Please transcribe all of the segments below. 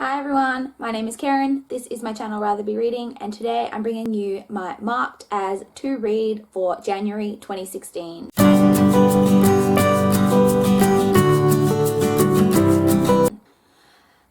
Hi everyone, my name is Karen, this is my channel RatherBeReading, and today I'm bringing you my marked as to read for January 2016.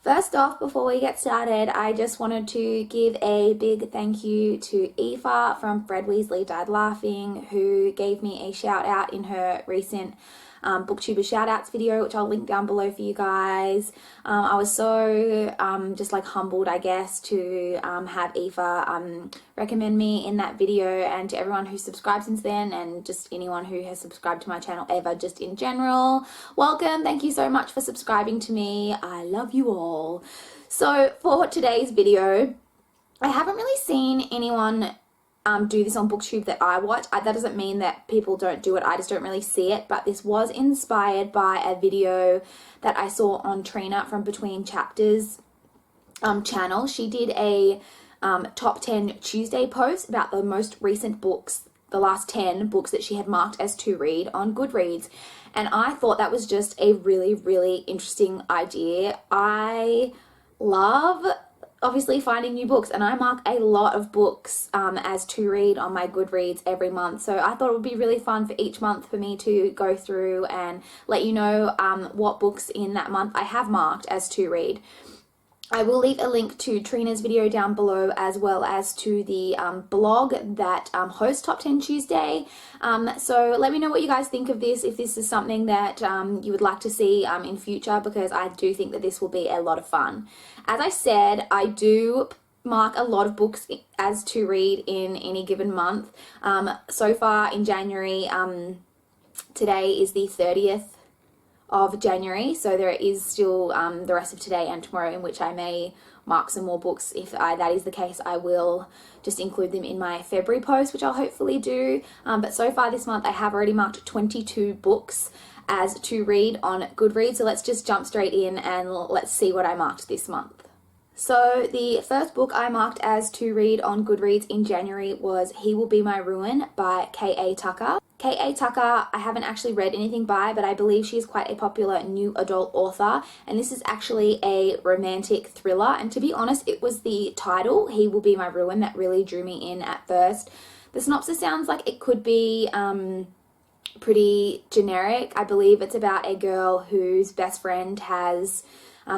First off, before we get started, I just wanted to give a big thank you to Aoife from Fred Weasley Died Laughing, who gave me a shout out in her recent Booktubers shoutouts video, which I'll link down below for you guys. I was so just like humbled, I guess, to have Aoife recommend me in that video, and to everyone who's subscribed since then, and just anyone who has subscribed to my channel ever, just in general. Welcome, thank you so much for subscribing to me. I love you all. So for today's video, I haven't really seen anyone do this on Booktube that I watch. That doesn't mean that people don't do it, I just don't really see it, but this was inspired by a video that I saw on Trina from Between Chapters channel. She did a top 10 Tuesday post about the most recent books, the last 10 books that she had marked as to read on Goodreads, and I thought that was just a really interesting idea. I love obviously finding new books, and I mark a lot of books as to read on my Goodreads every month, so I thought it would be really fun for each month for me to go through and let you know what books in that month I have marked as to read. I will leave a link to Trina's video down below, as well as to the blog that hosts Top 10 Tuesday. So let me know what you guys think of this, if this is something that you would like to see in future, because I do think that this will be a lot of fun. As I said, I do mark a lot of books as to read in any given month. So far in January, today is the 30th of January, so there is still the rest of today and tomorrow in which I may mark some more books. If that is the case, I will just include them in my February post, which I'll hopefully do. But so far this month I have already marked 22 books as to read on Goodreads, so let's just jump straight in and let's see what I marked this month. So the first book I marked as to read on Goodreads in January was He Will Be My Ruin by K.A. Tucker. K.A. Tucker, I haven't actually read anything by, but I believe she is quite a popular new adult author, and this is actually a romantic thriller, and to be honest, it was the title, He Will Be My Ruin, that really drew me in at first. The synopsis sounds like it could be pretty generic. I believe it's about a girl whose best friend has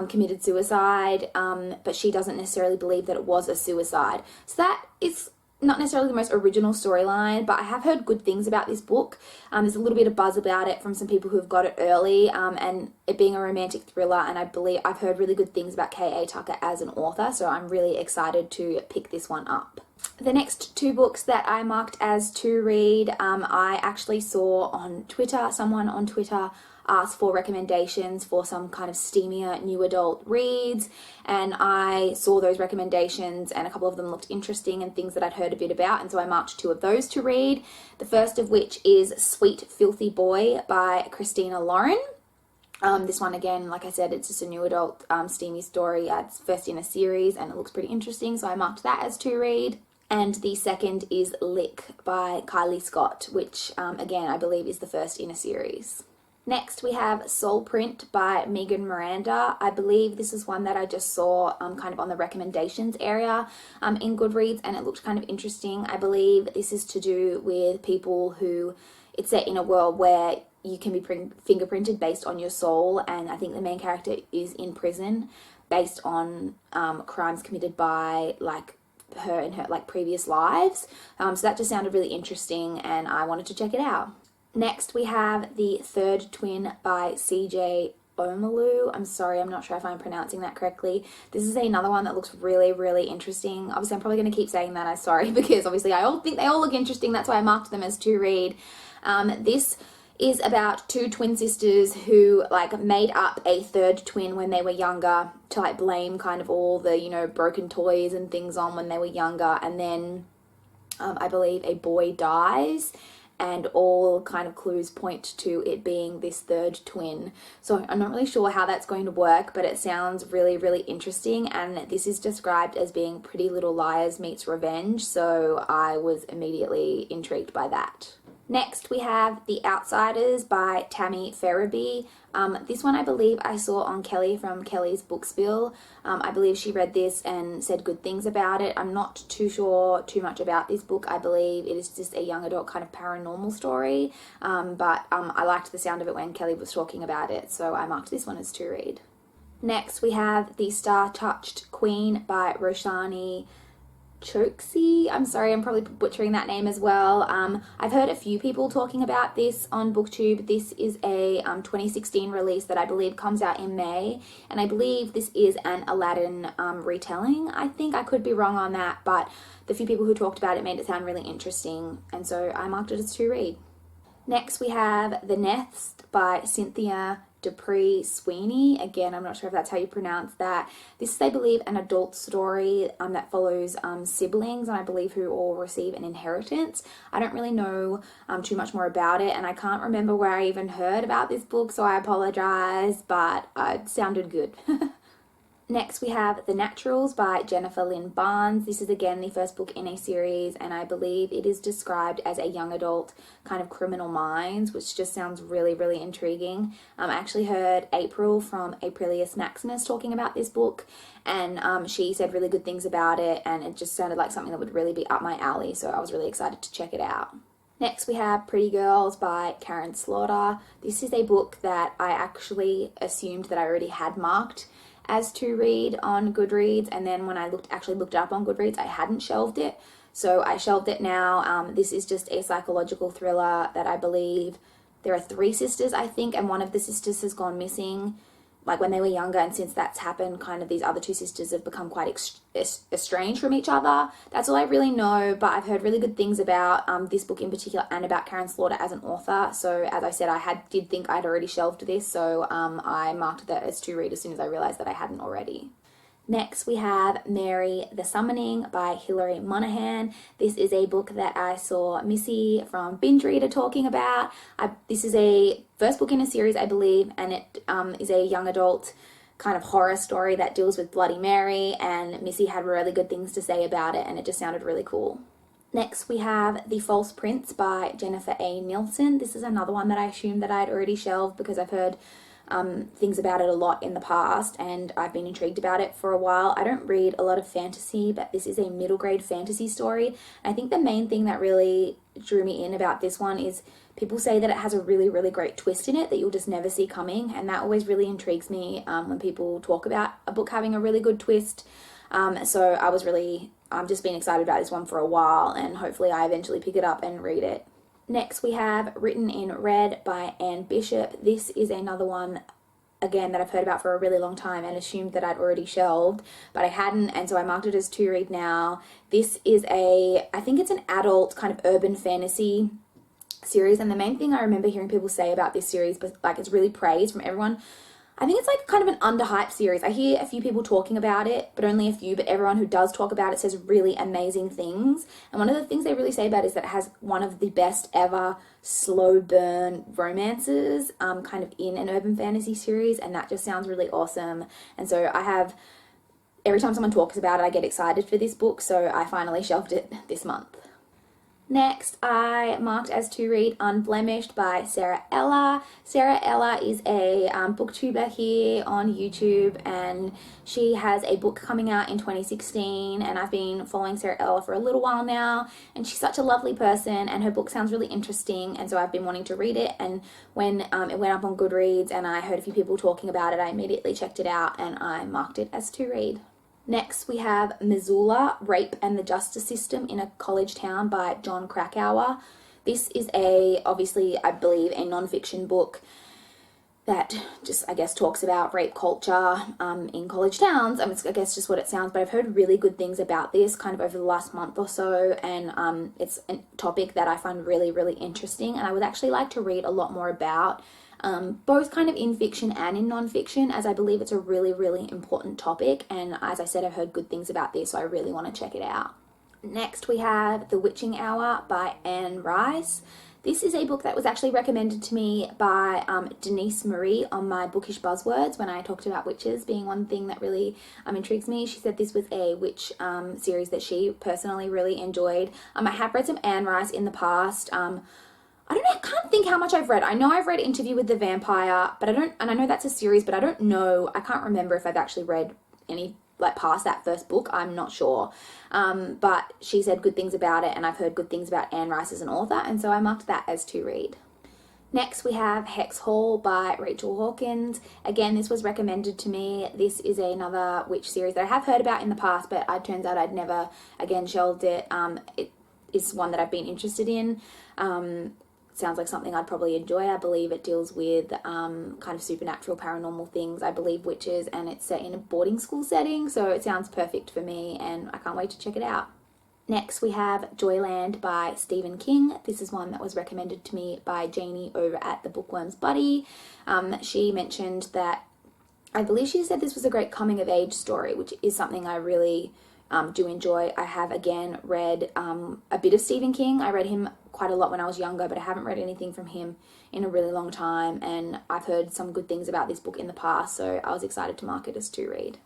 committed suicide, but she doesn't necessarily believe that it was a suicide. So that is not necessarily the most original storyline, but I have heard good things about this book. There's a little bit of buzz about it from some people who have got it early, and it being a romantic thriller, and I believe I've heard really good things about K.A. Tucker as an author, so I'm really excited to pick this one up. The next two books that I marked as to read, I actually saw on Twitter, someone on Twitter asked for recommendations for some kind of steamier new adult reads, and I saw those recommendations and a couple of them looked interesting and things that I'd heard a bit about, and so I marked two of those to read. The first of which is Sweet Filthy Boy by Christina Lauren. This one, again, like I said, it's just a new adult steamy story. It's first in a series and it looks pretty interesting, so I marked that as to read. And the second is Lick by Kylie Scott, which again I believe is the first in a series. Next we have Soul Print by Megan Miranda. I believe this is one that I just saw kind of on the recommendations area in Goodreads, and it looked kind of interesting. I believe this is to do with people who, it's set in a world where you can be fingerprinted based on your soul, and I think the main character is in prison based on crimes committed by like her in her like previous lives. So that just sounded really interesting and I wanted to check it out. Next we have The Third Twin by C.J. Omalu. I'm sorry, I'm not sure if I'm pronouncing that correctly. This is another one that looks really interesting. Obviously I'm probably going to keep saying that, I'm sorry, because obviously I think they all look interesting, that's why I marked them as to read. This is about two twin sisters who like made up a third twin when they were younger to like blame kind of all the, you know, broken toys and things on when they were younger, and then I believe a boy dies and all kind of clues point to it being this third twin. So I'm not really sure how that's going to work, but it sounds really interesting, and this is described as being Pretty Little Liars meets Revenge, so I was immediately intrigued by that. Next, we have The Outsiders by Tammy Ferriby. This one I believe I saw on Kelly from Kelly's Bookspill. I believe she read this and said good things about it. I'm not too sure too much about this book. I believe it is just a young adult kind of paranormal story, but I liked the sound of it when Kelly was talking about it, so I marked this one as to read. Next, we have The Star-Touched Queen by Roshani Choksi. I'm sorry, I'm probably butchering that name as well. I've heard a few people talking about this on BookTube. This is a 2016 release that I believe comes out in May, and I believe this is an Aladdin retelling. I think I could be wrong on that, but the few people who talked about it made it sound really interesting, and so I marked it as to read. Next, we have The Nest by Cynthia Dupree Sweeney. Again, I'm not sure if that's how you pronounce that. This is, I believe, an adult story that follows siblings, and I believe who all receive an inheritance. I don't really know too much more about it, and I can't remember where I even heard about this book, so I apologize, but it sounded good. Next, we have The Naturals by Jennifer Lynn Barnes. This is again the first book in a series, and I believe it is described as a young adult kind of Criminal Minds, which just sounds really, really intriguing. I actually heard April from Aprilius Maximus talking about this book, and she said really good things about it, and it just sounded like something that would really be up my alley, so I was really excited to check it out. Next, we have Pretty Girls by Karen Slaughter. This is a book that I actually assumed that I already had marked as to read on Goodreads, and then when I actually looked it up on Goodreads, I hadn't shelved it, so I shelved it now. This is just a psychological thriller that I believe there are 3 sisters, I think, and one of the sisters has gone missing like when they were younger, and since that's happened, kind of these other 2 sisters have become quite estranged from each other. That's all I really know, but I've heard really good things about this book in particular and about Karen Slaughter as an author. So as I said, did think I'd already shelved this, so I marked that as to read as soon as I realized that I hadn't already. Next, we have Mary the Summoning by Hilary Monahan. This is a book that I saw Missy from Binge Reader talking about. This is a first book in a series, I believe, and it is a young adult kind of horror story that deals with Bloody Mary, and Missy had really good things to say about it, and it just sounded really cool. Next, we have The False Prince by Jennifer A. Nielsen. This is another one that I assumed that I'd already shelved because I've heard things about it a lot in the past, and I've been intrigued about it for a while. I don't read a lot of fantasy, but this is a middle grade fantasy story. I think the main thing that really drew me in about this one is people say that it has a really, really great twist in it that you'll just never see coming, and that always really intrigues me when people talk about a book having a really good twist. So I've just been excited about this one for a while, and hopefully I eventually pick it up and read it. Next, we have Written in Red by Anne Bishop. This is another one, again, that I've heard about for a really long time and assumed that I'd already shelved, but I hadn't, and so I marked it as to read now. This is I think it's an adult kind of urban fantasy series, and the main thing I remember hearing people say about this series, but like it's really praised from everyone. I think it's like kind of an underhyped series. I hear a few people talking about it, but only a few, but everyone who does talk about it says really amazing things. And one of the things they really say about it is that it has one of the best ever slow burn romances kind of in an urban fantasy series, and that just sounds really awesome. And so every time someone talks about it, I get excited for this book, so I finally shelved it this month. Next, I marked as to read Unblemished by Sarah Ella. Sarah Ella is a booktuber here on YouTube, and she has a book coming out in 2016, and I've been following Sarah Ella for a little while now, and she's such a lovely person, and her book sounds really interesting, and so I've been wanting to read it, and when it went up on Goodreads and I heard a few people talking about it, I immediately checked it out and I marked it as to read. Next, we have Missoula, Rape and the Justice System in a College Town by John Krakauer. This is obviously, I believe, a non-fiction book that just, I guess, talks about rape culture in college towns. It's, I guess, just what it sounds, but I've heard really good things about this kind of over the last month or so, and it's a topic that I find really, really interesting, and I would actually like to read a lot more about both kind of in fiction and in non-fiction, as I believe it's a really, really important topic, and as I said, I've heard good things about this, so I really want to check it out. Next, we have The Witching Hour by Anne Rice. This is a book that was actually recommended to me by Denise Marie on my Bookish Buzzwords when I talked about witches being one thing that really intrigues me. She said this was a witch series that she personally really enjoyed. I have read some Anne Rice in the past. I don't know, I can't think how much I've read. I know I've read Interview with the Vampire, but and I know that's a series, but I can't remember if I've actually read any, like, past that first book. I'm not sure. But she said good things about it, and I've heard good things about Anne Rice as an author, and so I marked that as to read. Next, we have Hex Hall by Rachel Hawkins. Again, this was recommended to me. This is another witch series that I have heard about in the past, but it turns out I'd never, again, shelved it. It is one that I've been interested in. Sounds like something I'd probably enjoy. I believe it deals with kind of supernatural, paranormal things. I believe witches, and it's set in a boarding school setting, so it sounds perfect for me, and I can't wait to check it out. Next, we have Joyland by Stephen King. This is one that was recommended to me by Janie over at the Bookworms Buddy. She mentioned that, I believe she said this was a great coming-of-age story, which is something I really do enjoy. I have, again, read a bit of Stephen King. I read him quite a lot when I was younger, but I haven't read anything from him in a really long time, and I've heard some good things about this book in the past, so I was excited to mark it as to read.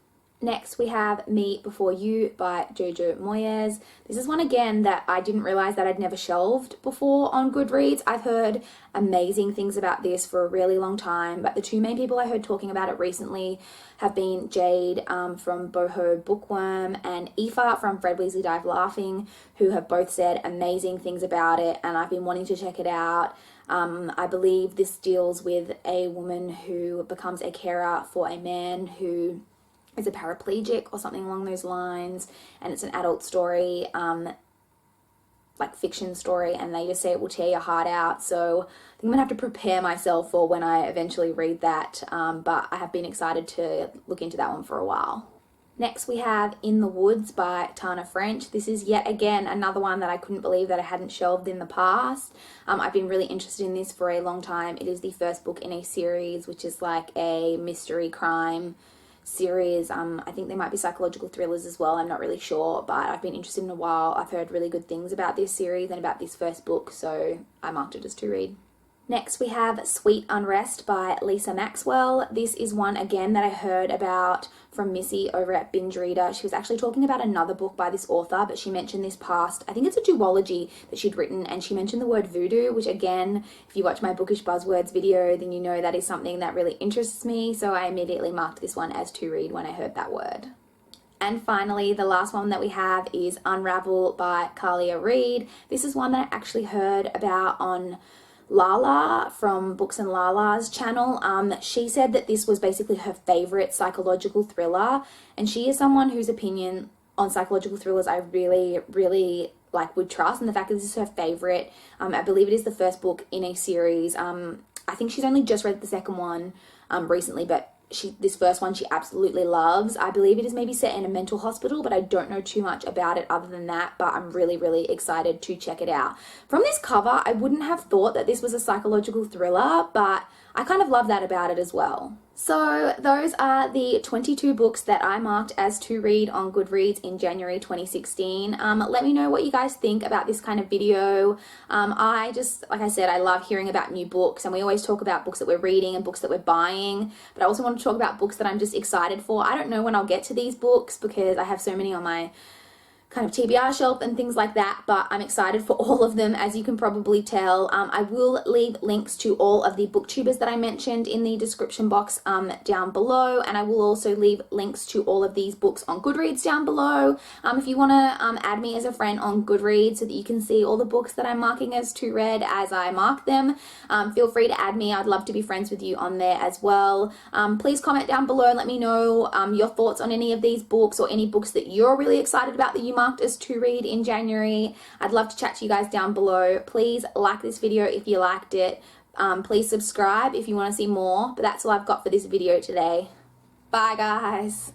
Next, we have Me Before You by Jojo Moyes. This is one, again, that I didn't realize that I'd never shelved before on Goodreads. I've heard amazing things about this for a really long time, but the two main people I heard talking about it recently have been Jade from Boho Bookworm and Aoife from Fred Weasley Died Laughing, who have both said amazing things about it, and I've been wanting to check it out. I believe this deals with a woman who becomes a carer for a man who is a paraplegic or something along those lines, and it's an adult story, like fiction story, and they just say it will tear your heart out, so I think I'm gonna have to prepare myself for when I eventually read that, but I have been excited to look into that one for a while. Next, we have In the Woods by Tana French. This is yet again another one that I couldn't believe that I hadn't shelved in the past. I've been really interested in this for a long time. It is the first book in a series, which is like a mystery crime series. I think there might be psychological thrillers as well. I'm not really sure, but I've been interested in a while. I've heard really good things about this series and about this first book, so I marked it as to read. Next, we have Sweet Unrest by Lisa Maxwell. This is one, again, that I heard about from Missy over at Binge Reader. She was actually talking about another book by this author, but she mentioned this past, I think it's a duology that she'd written, and she mentioned the word voodoo, which, again, if you watch my Bookish Buzzwords video, then you know that is something that really interests me, so I immediately marked this one as to read when I heard that word. And finally, the last one that we have is Unravel by Kalia Reed. This is one that I actually heard about on Lala from Books and Lala's channel. She said that this was basically her favorite psychological thriller, and she is someone whose opinion on psychological thrillers I really, really would trust, and the fact that this is her favorite, I believe it is the first book in a series. I think she's only just read the second one recently, but this first one she absolutely loves. I believe it is maybe set in a mental hospital, but I don't know too much about it other than that, but I'm really, really excited to check it out. From this cover, I wouldn't have thought that this was a psychological thriller, but I kind of love that about it as well. So those are the 22 books that I marked as to read on Goodreads in January 2016. Let me know what you guys think about this kind of video. I just, like I said, I love hearing about new books, and we always talk about books that we're reading and books that we're buying, but I also want to talk about books that I'm just excited for. I don't know when I'll get to these books because I have so many on my kind of TBR shelf and things like that, but I'm excited for all of them, as you can probably tell. I will leave links to all of the booktubers that I mentioned in the description box down below, and I will also leave links to all of these books on Goodreads down below. If you want to add me as a friend on Goodreads so that you can see all the books that I'm marking as to read as I mark them, feel free to add me. I'd love to be friends with you on there as well. Please comment down below and let me know your thoughts on any of these books, or any books that you're really excited about that you marked as to read in January. I'd love to chat to you guys down below. Please like this video if you liked it. Please subscribe if you want to see more, but that's all I've got for this video today. Bye guys.